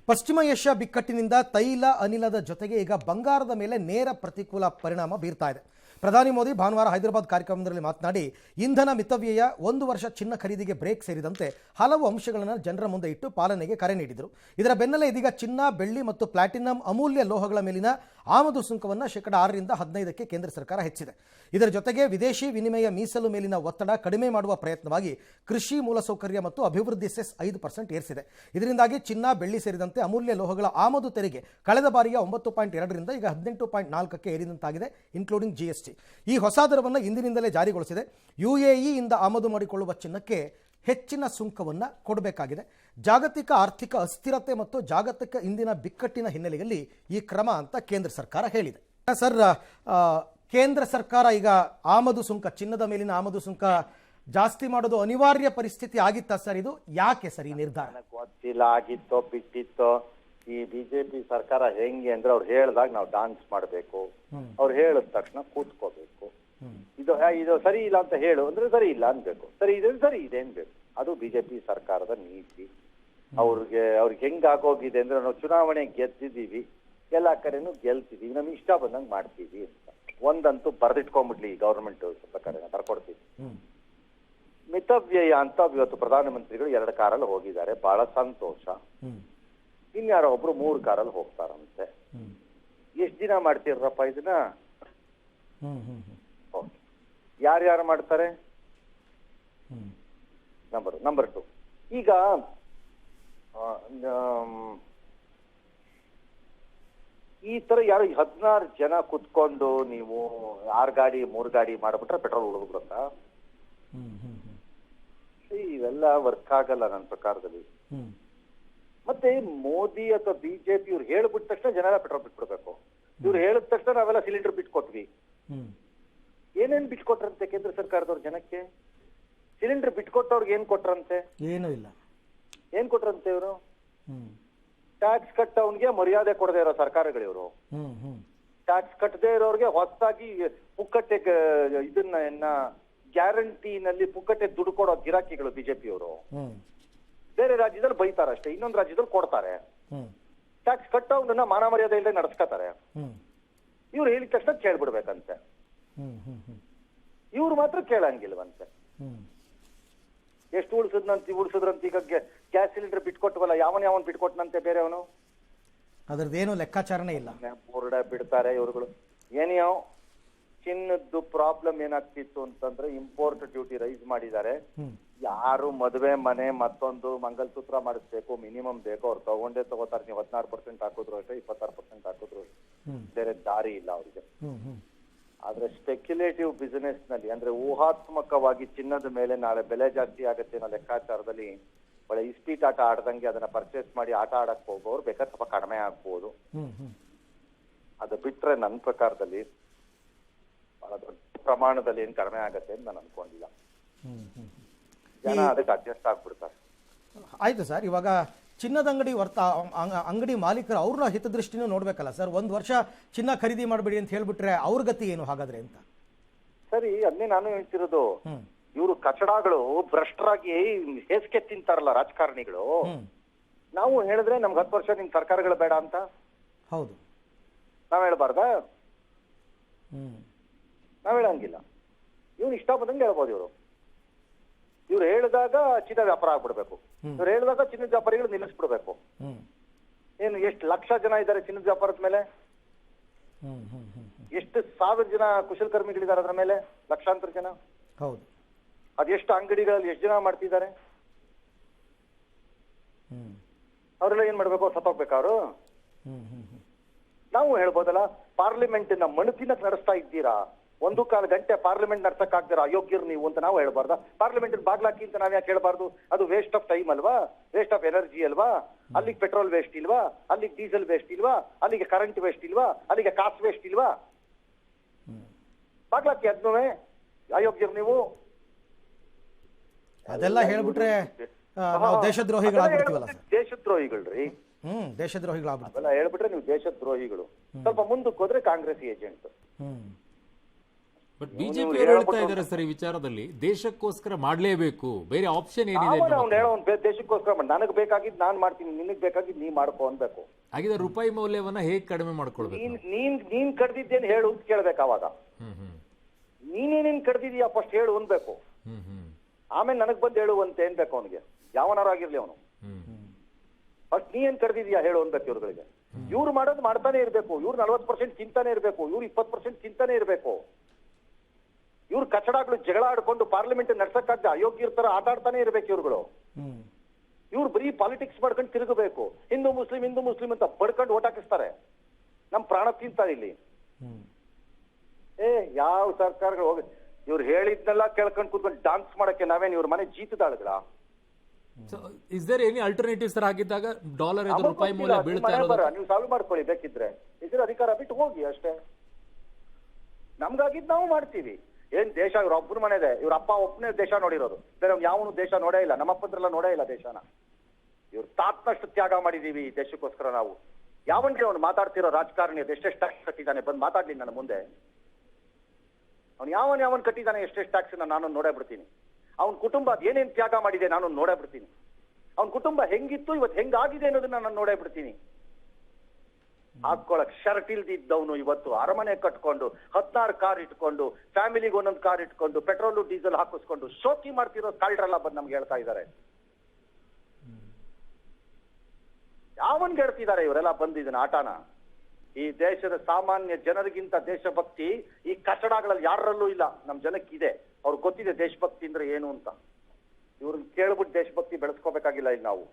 ಪಶ್ಚಿಮ ಏಷ್ಯಾ ಬಿಕ್ಕಟ್ಟಿನಿಂದ ತೈಲ ಅನಿಲದ ಜೊತೆಗೆ ಈಗ ಬಂಗಾರದ ಮೇಲೆ ನೇರ ಪ್ರತಿಕೂಲ ಪರಿಣಾಮ ಬೀರ್ತಾ ಇದೆ. ಪ್ರಧಾನಿ ಮೋದಿ ಭಾನುವಾರ ಹೈದರಾಬಾದ್ ಕಾರ್ಯಕ್ರಮದಲ್ಲಿ ಮಾತನಾಡಿ ಇಂಧನ ಮಿತವ್ಯಯ, 1 ವರ್ಷ ಚಿನ್ನ ಖರೀದಿಗೆ ಬ್ರೇಕ್ ಸೇರಿದಂತೆ ಹಲವು ಅಂಶಗಳನ್ನು ಜನರ ಮುಂದೆ ಇಟ್ಟು ಪಾಲನೆಗೆ ಕರೆ ನೀಡಿದರು. ಇದರ ಬೆನ್ನಲ್ಲೇ ಇದೀಗ ಚಿನ್ನ, ಬೆಳ್ಳಿ ಮತ್ತು ಪ್ಲಾಟಿನಂ ಅಮೂಲ್ಯ ಲೋಹಗಳ ಮೇಲಿನ ಆಮದು ಸುಂಕವನ್ನು ಶೇಕಡಾ 6ರಿಂದ 15ಕ್ಕೆ ಕೇಂದ್ರ ಸರ್ಕಾರ ಹೆಚ್ಚಿದೆ. ಇದರ ಜೊತೆಗೆ ವಿದೇಶಿ ವಿನಿಮಯ ಮೀಸಲು ಮೇಲಿನ ಒತ್ತಡ ಕಡಿಮೆ ಮಾಡುವ ಪ್ರಯತ್ನವಾಗಿ ಕೃಷಿ ಮೂಲಸೌಕರ್ಯ ಮತ್ತು ಅಭಿವೃದ್ಧಿ ಸೆಸ್ 5% ಏರಿಸಿದೆ. ಇದರಿಂದಾಗಿ ಚಿನ್ನ, ಬೆಳ್ಳಿ ಸೇರಿದಂತೆ ಅಮೂಲ್ಯ ಲೋಹಗಳ ಆಮದು ತೆರಿಗೆ ಕಳೆದ ಬಾರಿಯ 9.2ರಿಂದ ಈಗ 18.4ಕ್ಕೆ ಏರಿದಂತಾಗಿದೆ, ಇನ್ಕ್ಲೂಡಿಂಗ್ GST. ಈ ಹೊಸ ದರವನ್ನು ಇಂದಿನಿಂದಲೇ ಜಾರಿಗೊಳಿಸಿದೆ. UAE ಇಂದ ಆಮದು ಮಾಡಿಕೊಳ್ಳುವ ಚಿನ್ನಕ್ಕೆ ಹೆಚ್ಚಿನ ಸುಂಕವನ್ನು ಕೊಡಬೇಕಾಗಿದೆ. ಜಾಗತಿಕ ಆರ್ಥಿಕ ಅಸ್ಥಿರತೆ ಮತ್ತು ಜಾಗತಿಕ ಇಂದಿನ ಬಿಕ್ಕಟ್ಟಿನ ಹಿನ್ನೆಲೆಯಲ್ಲಿ ಈ ಕ್ರಮ ಅಂತ ಕೇಂದ್ರ ಸರ್ಕಾರ ಹೇಳಿದೆ. ಸರ್, ಕೇಂದ್ರ ಸರ್ಕಾರ ಈಗ ಆಮದು ಸುಂಕ, ಚಿನ್ನದ ಮೇಲಿನ ಆಮದು ಸುಂಕ ಜಾಸ್ತಿ ಮಾಡೋದು ಅನಿವಾರ್ಯ ಪರಿಸ್ಥಿತಿ ಆಗಿತ್ತಾ ಸರ್? ಇದು ಯಾಕೆ ಸರ್ ಈ ನಿರ್ಧಾರ? ಗೊತ್ತಿಲ್ಲ, ಆಗಿತ್ತೋ ಬಿಟ್ಟಿತ್ತೋ. ಈ ಬಿಜೆಪಿ ಸರ್ಕಾರ ಹೆಂಗೆ ಅಂದ್ರೆ ಅವ್ರು ಹೇಳ್ದಾಗ ನಾವು ಡಾನ್ಸ್ ಮಾಡಬೇಕು, ಅವ್ರು ಹೇಳಿದ ತಕ್ಷಣ ಕೂತ್ಕೋಬೇಕು. ಇದು ಸರಿ ಇಲ್ಲ ಅಂತ ಹೇಳು ಅಂದ್ರೆ ಸರಿ ಇಲ್ಲ ಅನ್ಬೇಕು, ಸರಿ ಇದೆ ಅನ್ಬೇಕು. ಅದು ಬಿಜೆಪಿ ಸರ್ಕಾರದ ನೀತಿ. ಅವ್ರಿಗೆ ಹೆಂಗಾಗೋಗಿದೆ ಅಂದ್ರೆ ನಾವು ಚುನಾವಣೆ ಗೆದ್ದಿದ್ದೀವಿ, ಎಲ್ಲಾ ಕಡೆನೂ ಗೆಲ್ತಿದೀವಿ, ನಮ್ಗೆ ಇಷ್ಟ ಬಂದಂಗೆ ಮಾಡ್ತೀವಿ ಅಂತ. ಒಂದಂತೂ ಬರ್ದಿಟ್ಕೊಂಡ್ಬಿಡ್ಲಿ ಗವರ್ಮೆಂಟ್ ಪ್ರಕಾರ ಬರ್ಕೊಡ್ತೀವಿ. ಮಿತವ್ಯಯ ಅಂತ ಇವತ್ತು ಪ್ರಧಾನಮಂತ್ರಿಗಳು 2 ಕಾರಲ್ಲಿ ಹೋಗಿದ್ದಾರೆ, ಬಹಳ ಸಂತೋಷ. ಇನ್ಯಾರೋ ಒಬ್ರು 3 ಕಾರಲ್ಲಿ ಹೋಗ್ತಾರಂತೆ. ಎಷ್ಟ್ ದಿನ ಮಾಡ್ತೀರಪ್ಪ ಇದನ್ನ? ಯಾರ್ಯಾರು ಮಾಡ್ತಾರೆ? ನಂಬರ್ 2, ಈಗ ಈ ತರ ಯಾರು 16 ಜನ ಕುತ್ಕೊಂಡು ನೀವು 6 ಗಾಡಿ 3 ಗಾಡಿ ಮಾಡ್ಬಿಟ್ರೆ ಪೆಟ್ರೋಲ್ ಉಳಿದ್ಬಿಡುತ್ತಾ? ಇವೆಲ್ಲ ವರ್ಕ್ ಆಗಲ್ಲ ನನ್ನ ಪ್ರಕಾರದಲ್ಲಿ. ಮತ್ತೆ ಮೋದಿ ಅಥವಾ ಬಿಜೆಪಿ ಇವ್ರು ಹೇಳ್ಬಿಟ್ಟ ತಕ್ಷಣ ಜನ ಪೆಟ್ರೋಲ್ ಬಿಟ್ಬಿಡ್ಬೇಕು. ಇವ್ರು ಹೇಳಿದ ತಕ್ಷಣ ನಾವೆಲ್ಲ ಸಿಲಿಂಡರ್ ಬಿಟ್ಕೊಟ್ವಿ. ಏನೇನ್ ಬಿಟ್ಕೊಟ್ರಂತೆ ಕೇಂದ್ರ ಸರ್ಕಾರದವ್ರ ಜನಕ್ಕೆ? ಸಿಲಿಂಡರ್ ಬಿಟ್ಕೊಟ್ಟವ್ರಿಗೆ ಏನ್ ಕೊಟ್ರಂತೆ? ಏನೂ ಇಲ್ಲ. ಏನ್ ಕೊಟ್ರಂತೆ ಇವರು? ಟ್ಯಾಕ್ಸ್ ಕಟ್ಟವನ್ಗೆ ಮರ್ಯಾದೆ ಕೊಡದೇ ಇರೋ ಸರ್ಕಾರಗಳು ಇವರು. ಟ್ಯಾಕ್ಸ್ ಕಟ್ಟದೇ ಇರೋರಿಗೆ ಹೊಸದಾಗಿ ಪುಕ್ಕಟ್ಟೆ ಇದನ್ನ ಗ್ಯಾರಂಟಿನಲ್ಲಿ ಪುಕ್ಕಟ್ಟೆ ದುಡ್ಡು ಕೊಡೋ ಗಿರಾಕಿಗಳು ಬಿಜೆಪಿ ಅವರು. ಬೇರೆ ರಾಜ್ಯದಲ್ಲಿ ಬೈತಾರಷ್ಟೇ, ಇನ್ನೊಂದು ರಾಜ್ಯದಲ್ಲಿ ಕೊಡ್ತಾರೆ. ಟ್ಯಾಕ್ಸ್ ಕಟ್ಟೋನ್ನ ಮಾನ ಮರ್ಯಾದೆ ಇಲ್ಲದೆ ನಡೆಸ್ಕೊತಾರೆ. ಇವ್ರು ಹೇಳಿದ ತಕ್ಷಣ ಕೇಳ್ಬಿಡ್ಬೇಕಂತೆ, ಇವ್ರು ಮಾತ್ರ ಕೇಳಂಗಿಲ್ವಂತೆ. ಎಷ್ಟು ಉಳಿಸಿದ್ರಂತ ಈಗ ಗ್ಯಾಸ್ ಸಿಲಿಂಡರ್ ಬಿಟ್ಕೊಟ್ವಲ್ಲ, ಯಾವನ್ ಬಿಟ್ಕೊಟ್ನಂತೆ ಬೇರೆಯವನು? ಅದ್ರದ್ದೇನು ಲೆಕ್ಕಾಚಾರನೇ ಇಲ್ಲ. ಬೋರ್ಡ ಬಿಡ್ತಾರೆ ಇವ್ರುಗಳು. ಏನೋ ಚಿನ್ನದ್ದು ಪ್ರಾಬ್ಲಮ್ ಏನಾಗ್ತಿತ್ತು ಅಂತಂದ್ರೆ ಇಂಪೋರ್ಟ್ ಡ್ಯೂಟಿ ರೈಸ್ ಮಾಡಿದ್ದಾರೆ. ಯಾರು ಮದುವೆ ಮನೆ ಮತ್ತೊಂದು ಮಂಗಲಸೂತ್ರ ಮಾಡಿಸ್ಬೇಕು, ಮಿನಿಮಮ್ ಬೇಕು, ಅವ್ರು ತಗೋತಾರೆ. ನೀವು 16% ಹಾಕಿದ್ರು ಅಷ್ಟೇ, 26% ಹಾಕಿದ್ರು ಬೇರೆ ದಾರಿ ಇಲ್ಲ ಅವ್ರಿಗೆ. ಆದ್ರೆ ಸ್ಪೆಕ್ಯುಲೇಟಿವ್ ಬಿಸಿನೆಸ್ ನಲ್ಲಿ ಅಂದ್ರೆ ಊಹಾತ್ಮಕವಾಗಿ ಚಿನ್ನದ ಮೇಲೆ ನಾಳೆ ಬೆಲೆ ಜಾಸ್ತಿ ಆಗುತ್ತೆ ಅನ್ನೋ ಲೆಕ್ಕಾಚಾರದಲ್ಲಿ ಒಳ್ಳೆ ಇಸ್ಪೀಟ್ ಆಟ ಆಡ್ದಂಗೆ ಅದನ್ನ ಪರ್ಚೇಸ್ ಮಾಡಿ ಆಟ ಆಡಕ್ ಹೋಗೋರು ಬೇಕಾದ್ರೆ ಸ್ವಲ್ಪ ಕಡಿಮೆ ಆಗ್ಬೋದು. ಅದು ಬಿಟ್ರೆ ನನ್ನ ಪ್ರಕಾರದಲ್ಲಿ ಬಹಳ ದೊಡ್ಡ ಪ್ರಮಾಣದಲ್ಲಿ ಏನ್ ಕಡಿಮೆ ಆಗತ್ತೆ ಅಂತ ನಾನು ಅನ್ಕೊಂಡಿಲ್ಲ. ಜನ ಅದಕ್ಕೆ ಅಡ್ಜಸ್ಟ್ ಆಗ್ಬಿಡ್ತಾರೆ. ಆಯ್ತು ಸರ್, ಇವಾಗ ಚಿನ್ನದ ಅಂಗಡಿ ಮಾಲೀಕರು ಅವ್ರನ್ನ ಹಿತದೃಷ್ಟಿನೂ ನೋಡ್ಬೇಕಲ್ಲ ಸರ್. 1 ವರ್ಷ ಚಿನ್ನ ಖರೀದಿ ಮಾಡಬೇಡಿ ಅಂತ ಹೇಳ್ಬಿಟ್ರೆ ಅವ್ರ ಗತಿ ಏನು ಹಾಗಾದ್ರೆ ಅಂತ? ಸರಿ, ಅದನ್ನೇ ನಾನು ಹೇಳ್ತಿರೋದು. ಇವರು ಕಚಡಗಳು ಭ್ರಷ್ಟರಾಗಿ ಹೇಸಿಗೆ ತಿಂತಾರಲ್ಲ ರಾಜಕಾರಣಿಗಳು. ನಾವು ಹೇಳಿದ್ರೆ ನಮ್ಗೆ 10 ವರ್ಷ ನಿಮ್ ಸರ್ಕಾರಗಳು ಬೇಡ ಅಂತ ಹೌದು ನಾವ್ ಹೇಳ್ಬಾರ್ದ? ನಾವ್ ಹೇಳಂಗಿಲ್ಲ. ಇವ್ನು ಇಷ್ಟ ಬಂದಂಗೆ ಹೇಳ್ಬೋದು. ಇವ್ರು ಹೇಳಿದಾಗ ಚಿನ್ನ ವ್ಯಾಪಾರ ಆಗ್ಬಿಡ್ಬೇಕು, ಇವ್ರು ಹೇಳಿದಾಗ ಚಿನ್ನದ ವ್ಯಾಪಾರಿಗಳು ನಿಲ್ಲಿಸ್ಬಿಡ್ಬೇಕು. ಏನು ಎಷ್ಟು ಲಕ್ಷ ಜನ ಇದ್ದಾರೆ ಚಿನ್ನದ ವ್ಯಾಪಾರದ ಮೇಲೆ? ಎಷ್ಟು 1000 ಜನ ಕುಶಲಕರ್ಮಿಗಳಿದ್ದಾರೆ ಅದ್ರ ಮೇಲೆ? ಲಕ್ಷಾಂತರ ಜನ. ಹೌದು. ಅದೆಷ್ಟು ಅಂಗಡಿಗಳಲ್ಲಿ ಎಷ್ಟು ಜನ ಮಾಡ್ತಿದ್ದಾರೆ? ಅವರೆಲ್ಲ ಏನ್ ಮಾಡ್ಬೇಕು? ಸತ್ತೋಗ್ಬೇಕು ಅವರು? ನಾವು ಹೇಳ್ಬೋದಲ್ಲ, ಪಾರ್ಲಿಮೆಂಟ್ ನ ಮಣುತಿನ ನಡೆಸ್ತಾ ಇದ್ದೀರಾ, 1 ಗಂಟೆ ಪಾರ್ಲಿಮೆಂಟ್ ನಡ್ಸಕ್ ಆಗ್ತೀರಾ, ಅಯೋಗ್ಯರು ನೀವು ಅಂತ ನಾವು ಹೇಳ್ಬಾರ್ದ? ಪಾರ್ಲಿಮೆಂಟ್ ಬಾಗ್ಲಾಕಿ ಅಂತ ನಾವ್ ಯಾಕೆ ಹೇಳ್ಬಾರ್ದು? ಅದು ವೇಸ್ಟ್ ಆಫ್ ಟೈಮ್ ಅಲ್ವಾ? ವೇಸ್ಟ್ ಆಫ್ ಎನರ್ಜಿ ಅಲ್ವಾ? ಅಲ್ಲಿಗೆ ಪೆಟ್ರೋಲ್ ವೇಸ್ಟ್ ಇಲ್ವಾ? ಅಲ್ಲಿಗೆ ಡೀಸೆಲ್ ವೇಸ್ಟ್ ಇಲ್ವಾ? ಅಲ್ಲಿಗೆ ಕರೆಂಟ್ ವೇಸ್ಟ್ ಇಲ್ವಾ? ಅಲ್ಲಿಗೆ ಕಾಸು ವೇಸ್ಟ್ ಇಲ್ವಾ? ಬಾಗ್ಲಾಕಿ ಅದ್ನೂ ಅಯೋಗ್ಯರು ನೀವು. ಅದೆಲ್ಲ ಹೇಳ್ಬಿಟ್ರೆ ನಾವು ದೇಶದ್ರೋಹಿಗಳಾಗ್ಬಿಡ್ತೀವಲ್ಲ ಸರ್. ದೇಶದ್ರೋಹಿಗಳ್ರಿ, ದೇಶದ್ರೋಹಿಗಳಾಗ್ಬಿಡ್ತೀವಲ್ಲ ಹೇಳ್ಬಿಟ್ರೆ ನೀವು ದೇಶದ್ರೋಹಿಗಳು. ಸ್ವಲ್ಪ ಮುಂದಕ್ಕೆ ಹೋದ್ರೆ ಕಾಂಗ್ರೆಸ್ ಏಜೆಂಟ್. ಬಟ್ ಬಿಜೆಪಿ ಅವರು ಹೇಳ್ತಾ ಇದ್ದಾರೆ ಸರ್ ಈ ವಿಚಾರದಲ್ಲಿ ದೇಶಕ್ಕೋಸ್ಕರ ಮಾಡಲೇಬೇಕು, ಬೇರೆ ಆಪ್ಷನ್ ಏನಿದೆ ಅವ್ನು ಹೇಳೋ ದೇಶಕ್ಕೋಸ್ಕರ ನನಗ್ ಬೇಕಾಗಿದ್ದು ನಾನ್ ಮಾಡ್ತೀನಿ, ನಿನಗ್ ಬೇಕಾಗಿದ್ದು ನೀ ಮಾಡ್ಕೊ ಅನ್ಬೇಕು. ಹಾಗಿದ್ರೆ ರೂಪಾಯಿ ಮೌಲ್ಯವನ್ನ ಹೇಗೆ ಕಡಿಮೆ ಮಾಡ್ಕೊಳ್ಬೇಕು? ನೀನ್ ಕಡ್ದಿದ್ದೇನು ಹೇಳು ಅಂತ ಕೇಳ್ಬೇಕು. ಅವಾಗ ಹ್ಮ್ ನೀನೇನೇನ್ ಕಡ್ದಿದೀಯಾ ಫಸ್ಟ್ ಹೇಳು ಅನ್ಬೇಕು. ಆಮೇಲೆ ನನಗ್ ಬಂದು ಹೇಳು ಅಂತ ಏನ್ಬೇಕು ಅವನಿಗೆ, ಯಾವನಾರು ಆಗಿರ್ಲಿ ಅವನು. ಫಸ್ಟ್ ನೀ ಏನ್ ಕಡ್ದಿದ್ಯಾ ಹೇಳು ಅನ್ಬೇಕು ಇವ್ರುಗಳಿಗೆ. ಇವ್ರು ಮಾಡೋದು ಮಾಡ್ತಾನೆ ಇರ್ಬೇಕು, ಇವ್ರು 40% ಚಿಂತಾನೆ ಇರ್ಬೇಕು, ಇವ್ರು 20% ಚಿಂತಾನೆ ಇರ್ಬೇಕು. ಇವ್ರು ಕಚಡಗಳು ಜಗಳ ಆಡ್ಕೊಂಡು ಪಾರ್ಲಿಮೆಂಟ್ ನಡ್ಸಕ್ಕಾಗ್ದೆ ಅಯೋಗ್ಯರ ತರ ಆಟ ಆಡ್ತಾನೆ ಇರ್ಬೇಕು ಇವ್ರುಗಳು. ಇವ್ರು ಬರೀ ಪಾಲಿಟಿಕ್ಸ್ ಮಾಡ್ಕೊಂಡು ತಿರುಗಬೇಕು. ಹಿಂದೂ ಮುಸ್ಲಿಂ ಅಂತ ಬಡ್ಕೊಂಡು ಓಟ್ ಹಾಕಿಸ್ತಾರೆ. ನಮ್ ಪ್ರಾಣ ತಿಂತಾರೆ ಇಲ್ಲಿ. ಯಾವ ಸರ್ಕಾರಗಳು ಹೋಗಿ ಇವ್ರು ಹೇಳಿದ್ನೆಲ್ಲ ಕೇಳ್ಕೊಂಡು ಕೂತ್ಕೊಂಡು ಡಾನ್ಸ್ ಮಾಡಕ್ಕೆ ನಾವೇನ್ ಇವ್ರ ಮನೆ ಜೀತದಾಳುಗಳ? Is there any alternative sir? ಆಗಿದ್ದಾಗ ಡಾಲರ್ ಎದುರು ರೂಪಾಯಿ ಮೌಲ್ಯ ಬೀಳ್ತಾ ಇರೋದು ನೀವು ಸಾಲ್ವ್ ಮಾಡ್ಕೊಳ್ಳಿ ಬೇಕಿದ್ರೆ. ಇದ್ರ ಅಧಿಕಾರ ಬಿಟ್ಟು ಹೋಗಿ ಅಷ್ಟೇ. ನಮ್ಗಾಗಿದ್ ನಾವು ಮಾಡ್ತೀವಿ. ಏನ್ ದೇಶ ಇವ್ರ ಒಬ್ಬರ ಮನೆ ಇದೆ, ಇವ್ರ ಅಪ್ಪ ಒಬ್ಬನೇ ದೇಶ ನೋಡಿರೋದು, ಬೇರೆ ಯಾವನು ದೇಶ ನೋಡೇ ಇಲ್ಲ. ನಮ್ಮಪ್ಪಂದ್ರೆಲ್ಲ ನೋಡೇ ಇಲ್ಲ ದೇಶನ. ಇವ್ರು ತಾತ್ನಷ್ಟು ತ್ಯಾಗ ಮಾಡಿದೀವಿ ಈ ದೇಶಕ್ಕೋಸ್ಕರ ನಾವು. ಯಾವನ್ಗೆ ಅವ್ನು ಮಾತಾಡ್ತಿರೋ ರಾಜಕಾರಣಿ ಅದು ಎಷ್ಟೆಷ್ಟು ಟ್ಯಾಕ್ಸ್ ಕಟ್ಟಿದ್ದಾನೆ ಬಂದು ಮಾತಾಡ್ಲಿ ನನ್ನ ಮುಂದೆ. ಅವ್ನು ಯಾವನ್ ಕಟ್ಟಿದ್ದಾನೆ ಎಷ್ಟೆಷ್ಟು ಟ್ಯಾಕ್ಸ್ ನಾನು ನೋಡೇ ಬಿಡ್ತೀನಿ. ಅವ್ನ ಕುಟುಂಬ ಅದ್ ಏನೇನ್ ತ್ಯಾಗ ಮಾಡಿದೆ ನಾನು ನೋಡೇ ಬಿಡ್ತೀನಿ. ಅವ್ನ ಕುಟುಂಬ ಹೆಂಗಿತ್ತು ಇವತ್ತು ಹೆಂಗಾಗಿದೆ ಅನ್ನೋದನ್ನ ನಾನು ನೋಡೇ ಬಿಡ್ತೀನಿ. ಹಾಕೊಳಕ್ ಶರ್ಟ್ ಇಲ್ದಿದ್ದವನು ಇವತ್ತು ಅರಮನೆ ಕಟ್ಕೊಂಡು 16 ಕಾರ್ ಇಟ್ಕೊಂಡು ಫ್ಯಾಮಿಲಿಗೆ ಒಂದೊಂದು ಕಾರ್ ಇಟ್ಕೊಂಡು ಪೆಟ್ರೋಲು ಡೀಸೆಲ್ ಹಾಕಿಸ್ಕೊಂಡು ಶೋಕಿ ಮಾಡ್ತಿರೋ ಕಾಲ್ಡ್ರೆಲ್ಲ ಬಂದು ನಮ್ಗೆ ಹೇಳ್ತಾ ಇದ್ದಾರೆ. ಯಾವನ್ಗೆ ಹೇಳ್ತಿದ್ದಾರೆ ಇವರೆಲ್ಲ ಬಂದಿದ್ದಾನೆ ಆಟನ? ಈ ದೇಶದ ಸಾಮಾನ್ಯ ಜನರಿಗಿಂತ ದೇಶಭಕ್ತಿ ಈ ಕಚಡಗಳಲ್ಲಿ ಯಾರಲ್ಲೂ ಇಲ್ಲ. ನಮ್ ಜನಕ್ಕಿದೆ, ಅವ್ರಿಗೆ ಗೊತ್ತಿದೆ ದೇಶಭಕ್ತಿ ಅಂದ್ರೆ ಏನು ಅಂತ. ಇವ್ರನ್ನ ಕೇಳ್ಬಿಟ್ಟು ದೇಶಭಕ್ತಿ ಬೆಳೆಸ್ಕೋಬೇಕಾಗಿಲ್ಲ ಇಲ್ಲಿ ನಾವು.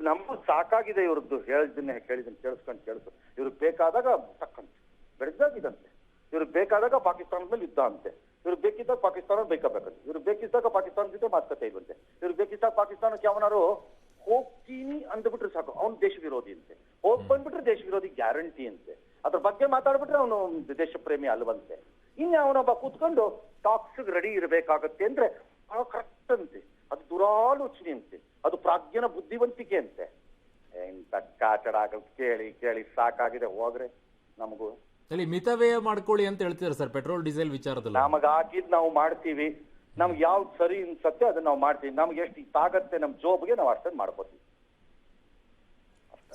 ನಮ್ಗೂ ಸಾಕಾಗಿದೆ ಇವ್ರದ್ದು. ಹೇಳಿದ್ದನ್ನೇ ಕೇಳಿಸ್ಕೊಂಡು ಇವ್ರಿಗೆ ಬೇಕಾದಾಗ ತಕ್ಕಂತೆ ಬೆಳೆದಾಗಿದಂತೆ, ಇವ್ರಿಗೆ ಬೇಕಾದಾಗ ಪಾಕಿಸ್ತಾನದ ಮೇಲೆ ಯುದ್ಧ ಅಂತೆ, ಇವ್ರಿಗೆ ಬೇಕಿದ್ದಾಗ ಪಾಕಿಸ್ತಾನ ಬೇಕಬೇಕಂತೆ, ಇವ್ರಿಗೆ ಬೇಕಿದ್ದಾಗ ಪಾಕಿಸ್ತಾನದ ಜೊತೆ ಮಾತುಕತೆ ಇರುವಂತೆ, ಇವ್ರಿಗೆ ಬೇಕಿದ್ದಾಗ ಪಾಕಿಸ್ತಾನಕ್ಕೆ ಯಾವನಾರು ಹೋಗ್ತೀನಿ ಅಂದ್ಬಿಟ್ರೆ ಸಾಕು ಅವ್ನು ದೇಶ ವಿರೋಧಿ ಅಂತೆ, ಹೋಗ್ ಬಂದ್ಬಿಟ್ರೆ ದೇಶ ವಿರೋಧಿ ಗ್ಯಾರಂಟಿ ಅಂತೆ, ಅದ್ರ ಬಗ್ಗೆ ಮಾತಾಡ್ಬಿಟ್ರೆ ಅವನು ದೇಶ ಪ್ರೇಮಿ ಅಲ್ವಂತೆ. ಇನ್ನು ಅವನೊಬ್ಬ ಕೂತ್ಕೊಂಡು ಟಾಕ್ಸ್ ರೆಡಿ ಇರಬೇಕಾಗತ್ತೆ ಅಂದ್ರೆ ಕರೆಕ್ಟ್ ಅಂತೆ, ಅದು ದುರಾಲೋಚನೆ ಅಂತೆ, ಅದು ಪ್ರಾಜ್ಞನ ಬುದ್ಧಿವಂತಿಕೆ ಅಂತೆ. ಎಂತ ಕಾಚಡ ಕೇಳಿ ಕೇಳಿ ಸಾಕಾಗಿದೆ. ಹೋಗ್ರೆ ನಮಗೂ ಮಿತವ್ಯಯ ಮಾಡ್ಕೊಳ್ಳಿ ಅಂತ ಹೇಳ್ತಿದ್ದಾರೆ ಸರ್ ಪೆಟ್ರೋಲ್ ಡೀಸೆಲ್ ವಿಚಾರದಲ್ಲಿ. ನಮಗ್ ಹಾಕಿದ್ ನಾವು ಮಾಡ್ತೀವಿ, ನಮ್ಗೆ ಯಾವ್ದು ಸರಿ ಅನ್ಸತ್ತೆ ಅದನ್ನ ನಾವು ಮಾಡ್ತೀವಿ. ನಮ್ಗೆ ಎಷ್ಟು ಇಷ್ಟಾಗತ್ತೆ ನಮ್ ಜೋಬ್ಗೆ ನಾವು ಅಷ್ಟೊಂದು ಮಾಡ್ಕೋತೀವಿ.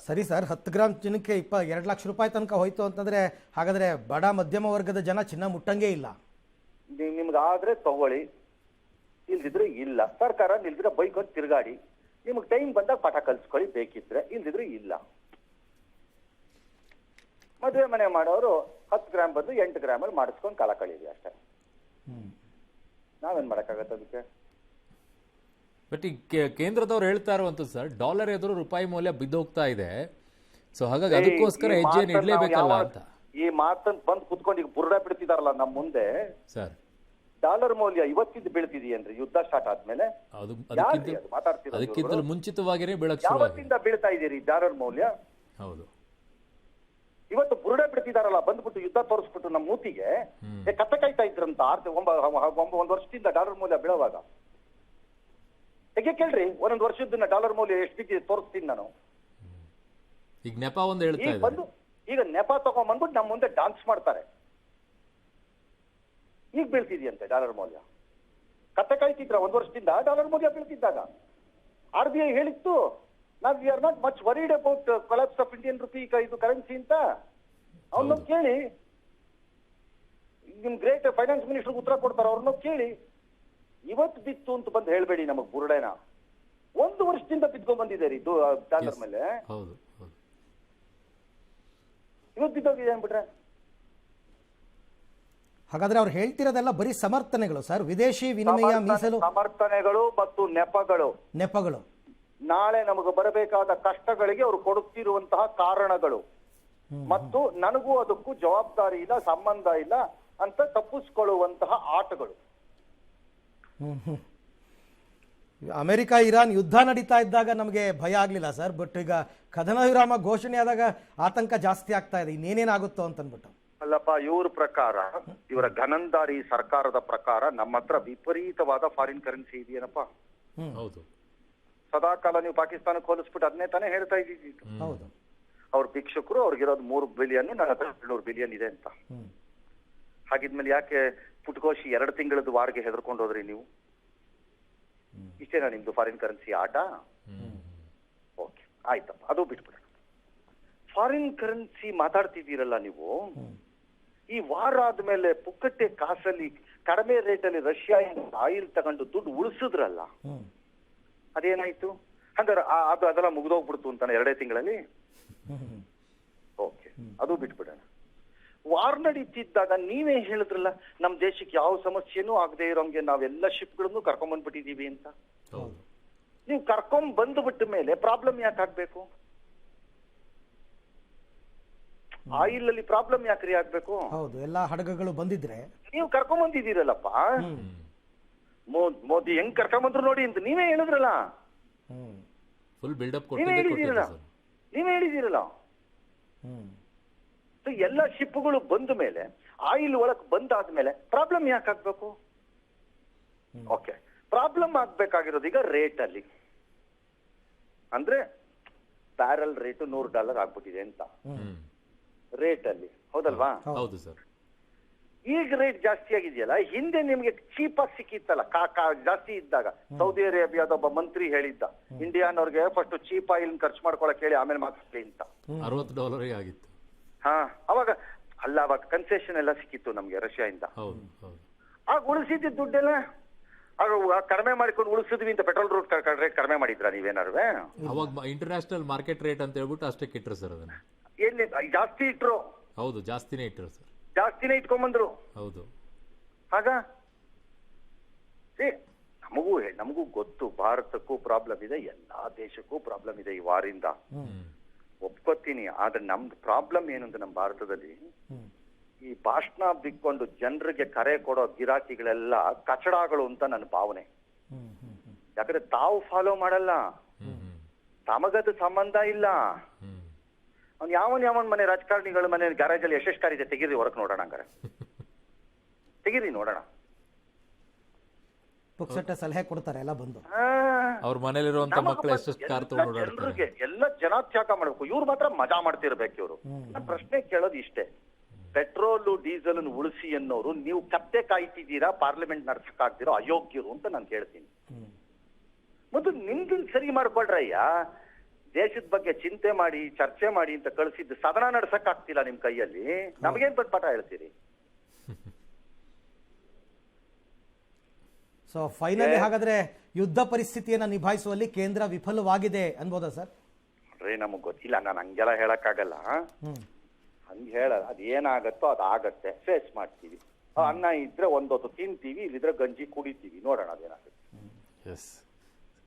ಸರಿ ಸರ್, 10 ಗ್ರಾಮ್ ಚಿನ್ನಕ್ಕೆ 2 ಲಕ್ಷ ರೂಪಾಯಿ ತನಕ ಹೋಯ್ತು ಅಂತಂದ್ರೆ ಹಾಗಾದ್ರೆ ಬಡ ಮಧ್ಯಮ ವರ್ಗದ ಜನ ಚಿನ್ನ ಮುಟ್ಟಂಗೇ ಇಲ್ಲ. ನಿಮ್ಗಾದ್ರೆ ತಗೊಳ್ಳಿ, ಇಲ್ದಿದ್ರೆ ಇಲ್ಲ. ಸರ್ಕಾರ ನಿಲ್ದಿದ್ರೆ ಬೈಕೊಂಡ್ ತಿರ್ಗಾಡಿ, ನಿಮ್ಗೆ ಟೈಮ್ ಬಂದಾಗ ಪಾಠ ಕಲ್ಸ್ಕೊಳ್ಳಿ ಬೇಕಿದ್ರೆ, ಇಲ್ದಿದ್ರೆ ಇಲ್ಲ. ಮದುವೆ ಮನೆ ಮಾಡೋರು 10 ಗ್ರಾಮ್ ಬಂದು 8 ಗ್ರಾಮಲ್ಲಿ ಮಾಡಿಸ್ಕೊಂಡು ಕಾಲ ಕಳೀರಿ ಅಷ್ಟೇ. ನಾವೇನ್ ಮಾಡಕ್ಕಾಗತ್ತೆ ಅದಕ್ಕೆ? ಬಟ್ ಈ ಕೇಂದ್ರದವ್ರು ಹೇಳ್ತಾ ಇರುವಂತದ್ದು ಸರ್, ಡಾಲರ್ ಎದುರು ರೂಪಾಯಿ ಮೌಲ್ಯ ಬಿದ್ದೋಗ್ತಾ ಇದೆ, ಸೊ ಹಾಗಾಗಿ ಅದಕ್ಕೋಸ್ಕರ ಹೆಜ್ಜೆ ಇಡ್ಲೇಬೇಕಲ್ಲ ಅಂತ. ಈ ಮಾತನ್ನ ಬಂದು ಕುತ್ಕೊಂಡು ಈಗ ಬುರ್ಡ ಬಿಡ್ತಿದಾರಲ್ಲ ನಮ್ ಮುಂದೆ ಸರ್. ಡಾಲರ್ ಮೌಲ್ಯ ಇವತ್ತಿದ್ದು ಬೀಳ್ತಿದೆಯೇನ್ರಿ ಯುದ್ಧ ಸ್ಟಾರ್ಟ್ ಆದ್ಮೇಲೆ? ಅದಕ್ಕಿಂತ ಮುಂಚಿತವಾಗಿರೇ ಬೀಳಕ್ ಯಾವತ್ತಿಂದ ಬೀಳ್ತಾ ಇದೀರಿ ಡಾಲರ್ ಮೌಲ್ಯ? ಹೌದು, ಇವತ್ತು ಬುರುಡೆ ಬಿಡ್ತಿದಾರಲ್ಲ ಬಂದ್ಬಿಟ್ಟು ಯುದ್ಧ ತೋರಿಸ್ಬಿಟ್ಟು ನಮ್ಮ ಮೂತಿಗೆ ಕತ್ತೆ ಕಾಯ್ತಾ ಇದ್ರಂತ 1 ವರ್ಷದಿಂದ ಡಾಲರ್ ಮೌಲ್ಯ ಬೀಳುವಾಗ. ಹೇಗೆ ಕೇಳ್ರಿ, 1 ವರ್ಷದ ಡಾಲರ್ ಮೌಲ್ಯ ಎಷ್ಟು ಬಿದ್ದಿದೆ ತೋರಿಸ್ತೀನಿ ನಾನು. ಈಗ ನೆಪ ಒಂದು ಹೇಳ್ತಾ ಬಂದು ಈಗ ನೆಪ ತಗೊಂಡ್ಬಂದ್ಬಿಟ್ಟು ನಮ್ಮ ಮುಂದೆ ಡಾನ್ಸ್ ಮಾಡ್ತಾರೆ. ಈಗ ಬೀಳ್ತಿದ್ಯಂತೆ ಡಾಲರ್ ಮೌಲ್ಯ. ಕತ್ತೆ ಕಾಯ್ತಿದ್ರ 1 ವರ್ಷದಿಂದ ಡಾಲರ್ ಮೌಲ್ಯ ಬೀಳ್ತಿದ್ದಾಗ RBI ಹೇಳಿತ್ತು ನಾವು we are not much worried about collapse of Indian rupee ಇದು ಕರೆನ್ಸಿ ಅಂತ. ಅವ್ರನ್ನ ಕೇಳಿ, ನಿಮ್ ಗ್ರೇಟ್ ಫೈನಾನ್ಸ್ ಮಿನಿಸ್ಟರ್ ಉತ್ತರ ಕೊಡ್ತಾರ, ಅವ್ರನ್ನ ಕೇಳಿ. ಇವತ್ತು ಬಿತ್ತು ಅಂತ ಬಂದು ಹೇಳ್ಬೇಡಿ ನಮಗ್ ಬುರುಡೇನ. 1 ವರ್ಷದಿಂದ ಬಿದ್ಕೊಂಡ್ ಬಂದಿದೆ ರೀ ಡಾಲರ್ ಮೇಲೆ. ಇವತ್ತು ಬಿದ್ದೋಗಿದೆ ಅನ್ಬಿಟ್ರೆ ಹಾಗಾದ್ರೆ ಅವ್ರು ಹೇಳ್ತಿರೋದೆಲ್ಲ ಬರೀ ಸಮರ್ಥನೆಗಳು ಸರ್, ವಿದೇಶಿ ವಿನಿಮಯ ಮೀಸಲು ಸಮರ್ಥನೆಗಳು ಮತ್ತು ನೆಪಗಳು. ನಾಳೆ ನಮಗೆ ಬರಬೇಕಾದ ಕಷ್ಟಗಳಿಗೆ ಅವರು ಕೊಡುತ್ತಿರುವಂತಹ ಕಾರಣಗಳು ಮತ್ತು ನನಗೂ ಅದಕ್ಕೂ ಜವಾಬ್ದಾರಿ ಇಲ್ಲ, ಸಂಬಂಧ ಇಲ್ಲ ಅಂತ ತಪ್ಪಿಸ್ಕೊಳ್ಳುವಂತಹ ಆಟಗಳು. ಅಮೆರಿಕ ಇರಾನ್ ಯುದ್ಧ ನಡೀತಾ ಇದ್ದಾಗ ನಮಗೆ ಭಯ ಆಗ್ಲಿಲ್ಲ ಸರ್, ಬಟ್ ಈಗ ಕದನ ವಿರಾಮ ಘೋಷಣೆ ಆದಾಗ ಆತಂಕ ಜಾಸ್ತಿ ಆಗ್ತಾ ಇದೆ, ಇನ್ನೇನೇನಾಗುತ್ತೋ ಅಂತನ್ಬಿಟ್ಟು. ಅಲ್ಲಪ್ಪ, ಇವ್ರ ಪ್ರಕಾರ, ಇವರ ಘನಂದಾರಿ ಸರ್ಕಾರದ ಪ್ರಕಾರ ನಮ್ಮ ಹತ್ರ ವಿಪರೀತವಾದ ಫಾರಿನ್ ಕರೆನ್ಸಿ ಇದೆಯೇನಪ್ಪ. ಹೌದು, ಸದಾಕಾಲ ನೀವು ಪಾಕಿಸ್ತಾನಕ್ಕೆ ಹೋಲಿಸ್ಬಿಟ್ಟು ಅದನ್ನೇ ತಾನೇ ಹೇಳ್ತಾ ಇದ್ದೀವಿ. ಹೌದು, ಅವ್ರ ಭಿಕ್ಷುಕರು, ಅವ್ರಿಗಿರೋದು 3 ಬಿಲಿಯನ್, ನನ್ನ ಹತ್ರ 700 ಬಿಲಿಯನ್ ಇದೆ ಅಂತ. ಹಾಗಿದ್ಮೇಲೆ ಯಾಕೆ ಪುಟ್ಕೋಶಿ 2 ತಿಂಗಳದ್ದು ವಾರ್ಗೆ ಹೆದರ್ಕೊಂಡು ಹೋದ್ರಿ ನೀವು? ಇಷ್ಟೇನಾ ನಿಮ್ದು ಫಾರಿನ್ ಕರೆನ್ಸಿ ಆಟ? ಓಕೆ, ಆಯ್ತಪ್ಪ, ಅದು ಬಿಟ್ಬಿಡೋಣ. ಫಾರಿನ್ ಕರೆನ್ಸಿ ಮಾತಾಡ್ತಿದ್ದೀರಲ್ಲ ನೀವು, ಈ ವಾರ ಆದ್ಮೇಲೆ ಪುಕ್ಕಟ್ಟೆ ಕಾಸಲ್ಲಿ ಕಡಿಮೆ ರೇಟಲ್ಲಿ ರಷ್ಯಾ ಆಯಿಲ್ ತಗೊಂಡು ದುಡ್ಡು ಉಳಿಸಿದ್ರಲ್ಲ, ಅದೇನಾಯ್ತು? ಹಂಗಾರೆ ಅದೆಲ್ಲ ಮುಗ್ದೋಗ್ಬಿಡ್ತು ಅಂತಾನೆ 2 ತಿಂಗಳಲ್ಲಿ? ಓಕೆ, ಅದು ಬಿಟ್ಬಿಡೋಣ. ವಾರ್ ನಡೀತಿದ್ದಾಗ ನೀವೇ ಹೇಳಿದ್ರಲ್ಲ, ನಮ್ ದೇಶಕ್ಕೆ ಯಾವ ಸಮಸ್ಯೆನೂ ಆಗದೆ ಇರೋಂಗೆ ನಾವೆಲ್ಲ ಶಿಪ್ಗಳನ್ನು ಕರ್ಕೊಂಡ್ಬಂದ್ಬಿಟ್ಟಿದೀವಿ ಅಂತ. ನೀವು ಕರ್ಕೊಂಡ್ ಬಂದ್ಬಿಟ್ಟ ಮೇಲೆ ಪ್ರಾಬ್ಲಮ್ ಯಾಕೆ ಆಗ್ಬೇಕು? ಆಯಿಲ್ ಅಲ್ಲಿ ಪ್ರಾಬ್ಲಮ್ ಯಾಕ್ರಿ ಆಗ್ಬೇಕು? ಹೌದು, ಎಲ್ಲಾ ಹಡಗುಗಳು ಬಂದಿದ್ರೆ ನೀವು ಕರ್ಕೊಂಡ್ ಬಂದಿದ್ದೀರಲ್ಲಪ್ಪ. ಮೋದಿ ಹೆಂಗ್ ಕರ್ಕೊಂಡ್ ಬಂದ್ರು ನೋಡಿ ಅಂತ ನೀವೇ ಹೇಳಿದ್ರಲ್ಲ. ಫುಲ್ ಬಿಲ್ಡಪ್ ನೀವೇ ಹೇಳಿದ್ದೀರಲ್ಲ. ಎಲ್ಲ ಶಿಪ್ಗಳು ಬಂದ ಮೇಲೆ, ಆಯಿಲ್ ಒಳಗ್ ಬಂದಾದ್ಮೇಲೆ ಪ್ರಾಬ್ಲಮ್ ಯಾಕೆ ಆಗ್ಬೇಕು? ಓಕೆ, ಪ್ರಾಬ್ಲಮ್ ಆಗ್ಬೇಕಾಗಿರೋದು ಈಗ ರೇಟ್ ಅಲ್ಲಿ. ಅಂದ್ರೆ ಬ್ಯಾರಲ್ ರೇಟ್ $100 ಆಗ್ಬಿಟ್ಟಿದೆ ಅಂತ ರೇಟ್ ಅಲ್ಲಿ, ಹೌದಲ್ವಾ? ಹೌದು ಸರ್. ಈಗ ರೇಟ್ ಜಾಸ್ತಿ ಆಗಿದೆಯಲ್ಲ, ಹಿಂದೆ ನಿಮ್ಗೆ ಚೀಪ್ ಆಗಿ ಸಿಕ್ಕಿತ್ತಲ್ಲ ಜಾಸ್ತಿ ಇದ್ದಾಗ. ಸೌದಿ ಅರೇಬಿಯಾದ ಒಬ್ಬ ಮಂತ್ರಿ ಹೇಳಿದ್ದ, ಇಂಡಿಯಾನವ್ರಿಗೆ ಫಸ್ಟ್ ಚೀಪ್ ಆಯಿಲ್ ಖರ್ಚು ಮಾಡ್ಕೊಳಕ್ ಹೇಳಿ ಆಮೇಲೆ ಮಾತಾಡ್ಲಿ ಅಂತ. $60 ಆಗಿತ್ತು. ಅವಾಗ ಕನ್ಸೆಷನ್ ಎಲ್ಲ ಸಿಕ್ಕಿತ್ತು ನಮ್ಗೆ ರಷ್ಯಾದಿಂದ. ಆಗ ಉಳಿಸಿದ ದುಡ್ಡೆಲ್ಲ ಕಡಿಮೆ ಮಾಡ್ಕೊಂಡು ಉಳಿಸಿದ್ವಿ ಅಂತ ಪೆಟ್ರೋಲ್ ರೇಟ್ ಕಡಿಮೆ ಮಾಡಿದ್ರ ನೀವೇನಾರು? ಅವಾಗ ಇಂಟರ್ನ್ಯಾಷನಲ್ ಮಾರ್ಕೆಟ್ ರೇಟ್ ಅಂತ ಹೇಳ್ಬಿಟ್ಟು ಅಷ್ಟಕ್ಕೆ ಇಟ್ರು ಸರ್. ಅದನ್ನ ಎಲ್ಲಿ ಜಾಸ್ತಿ ಇಟ್ರು? ಹೌದು, ಜಾಸ್ತಿನೇ ಇಟ್ರು ಸರ್. ಜಾಸ್ತಿನೇ ಇಟ್ಕೊಂಡ್ಬಂದ್ರು. ಹೌದು. ಆಗ ನಮಗೂ ಗೊತ್ತು, ಭಾರತಕ್ಕೂ ಪ್ರಾಬ್ಲಮ್ ಇದೆ, ಎಲ್ಲಾ ದೇಶಕ್ಕೂ ಪ್ರಾಬ್ಲಮ್ ಇದೆ ಈ ವಾರಿಂದ, ಒಪ್ಕೋತೀನಿ. ಆದ್ರೆ ನಮ್ದು ಪ್ರಾಬ್ಲಮ್ ಏನು ಅಂತ, ನಮ್ಮ ಭಾರತದಲ್ಲಿ ಈ ಭಾಷಣ ಬಿಕ್ಕೊಂಡು ಜನರಿಗೆ ಕರೆ ಕೊಡೋ ಗಿರಾಕಿಗಳೆಲ್ಲ ಕಚಡಗಳು ಅಂತ ನನ್ನ ಭಾವನೆ. ಯಾಕಂದ್ರೆ ತಾವು ಫಾಲೋ ಮಾಡಲ್ಲ, ತಮಗದು ಸಂಬಂಧ ಇಲ್ಲ. ಅವ್ನು ಯಾವನ್ ಮನೆ ರಾಜಕಾರಣಿಗಳ ಮನೆ ಗ್ಯಾರೇಜ್ ಅಲ್ಲಿ ಎಷ್ಟೆಷ್ಟು ಕಾರ್ ಇದೆ ತೆಗೀರಿ ಹೊರಕ್ ನೋಡೋಣ. ಹಂಗಾರೆ ತೆಗೀರಿ ನೋಡೋಣ. ಪುಕ್ಸಟ್ಟೆ ಸಲಹೆ ಕೊಡ್ತಾರೆ ಎಲ್ಲ ಬಂದು. ಅವ್ರ ಮನೇಲಿರುವಂತ ಮಕ್ಕಳು ಎಷ್ಟೆಷ್ಟು ಕಾರ್ ತಗೊಂಡು ಜನರಿಗೆ ಎಲ್ಲ ಜನಾತ್ಯಾಗ ಮಾಡ್ಬೇಕು, ಇವ್ರು ಮಾತ್ರ ಮಜಾ ಮಾಡ್ತಿರ್ಬೇಕು. ಇವ್ರು ಪ್ರಶ್ನೆ ಕೇಳೋದು ಇಷ್ಟೇ, ಪೆಟ್ರೋಲು ಡೀಸೆಲ್ ಉಳಿಸಿ ಅನ್ನೋರು ನೀವು ಕತ್ತೆ ಕಾಯ್ತಿದ್ದೀರಾ, ಪಾರ್ಲಿಮೆಂಟ್ ನಡ್ಸಕ್ ಆಗ್ದಿರೋ ಅಯೋಗ್ಯರು ಅಂತ ನಾನು ಹೇಳ್ತೀನಿ. ಮತ್ತು ನಿಮ್ದನ್ ಸರಿ ಮಾಡ್ಕೊಳ್ರಯ್ಯ. ದೇಶದ ಬಗ್ಗೆ ಚಿಂತೆ ಮಾಡಿ ಚರ್ಚೆ ಮಾಡಿ ಅಂತ ಕಳಿಸಿದ್ದು ಸದನ ನಡ್ಸಕ್ ಆಗ್ತಿಲ್ಲ ನಿಮ್ ಕೈಯಲ್ಲಿ, ನಮಗೇನ್ ಪಾಠ ಹೇಳ್ತೀರಿ? ಸೊ ಫೈನಲಿ ಹಾಗಾದ್ರೆ ಯುದ್ಧ ಪರಿಸ್ಥಿತಿಯನ್ನ ನಿಭಾಯಿಸುವಲ್ಲಿ ಕೇಂದ್ರ ವಿಫಲವಾಗಿದೆ ಅನ್ಬೋದಾ ಸರ್? ನಮಗ್ ಗೊತ್ತಿಲ್ಲ, ನಾನು ಹಂಗೆಲ್ಲ ಹೇಳಕ್ಕಾಗಲ್ಲ. ಹಂಗೆ ಹೇಳಲ್ಲ, ಅದೇನಾಗತ್ತೋ ಅದಾಗತ್ತೆ, ಫೇಸ್ ಮಾಡ್ತೀವಿ. ಅನ್ನ ಇದ್ರೆ ಒಂದೊತ್ತು ತಿಂತೀವಿ, ಇಲ್ಲಿದ್ರೆ ಗಂಜಿ ಕುಡಿತೀವಿ, ನೋಡೋಣ ಅದೇನಾಗುತ್ತೆ.